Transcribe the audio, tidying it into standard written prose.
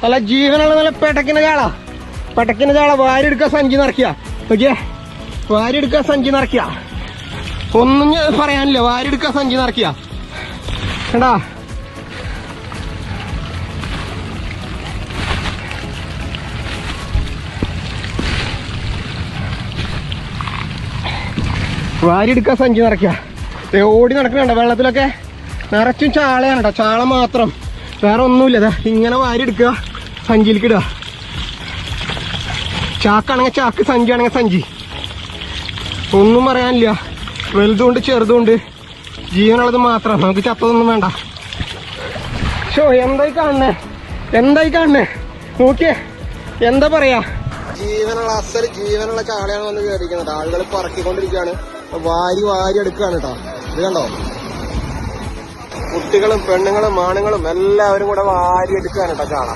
നല്ല ജീവനുള്ള നല്ല പെടക്കിന് ചാള വാരി എടുക്കാൻ സഞ്ചി നിറയ്ക്കുക. ഓക്കെ, വാരി എടുക്കാൻ സഞ്ചി നിറയ്ക്കുക. ഒന്നും പറയാനില്ല, വാരി എടുക്കാൻ സഞ്ചി നിറയ്ക്കുക. കണ്ടാ, വാരി എടുക്കാൻ സഞ്ചി നിറയ്ക്കുക. ഓടി നടക്കണണ്ട വെള്ളത്തിലൊക്കെ നിറച്ചും ചാളയാണ് കേട്ടോ, ചാള മാത്രം, വേറെ ഒന്നുമില്ല. ഇങ്ങനെ വാരി എടുക്കുക, സഞ്ചിയിലേക്ക് ഇടുക. ചാക്കാണെങ്കിൽ ചാക്ക്, സഞ്ചിയാണെങ്കിൽ സഞ്ചി, ഒന്നും പറയാനില്ല. വലുതുകൊണ്ട് ചെറുതുകൊണ്ട് ജീവനുള്ളത് മാത്രം, നമുക്ക് ചത്തതൊന്നും വേണ്ട. എന്തായി കാണണേ നോക്കിയേ, എന്താ പറയാ, ജീവനുള്ള ചാളയാണ് വന്ന് കയറിയിരിക്കുന്നത്. ആളുകൾ പറക്കിക്കൊണ്ടിരിക്കുകയാണ്, വാരി എടുക്കുകയാണ് കേട്ടോ. ഇത് കണ്ടോ, കുട്ടികളും പെണ്ണുങ്ങളും ആണുങ്ങളും എല്ലാവരും കൂടെ വാരി എടുക്കുകയാണ് കേട്ടോ ചാള.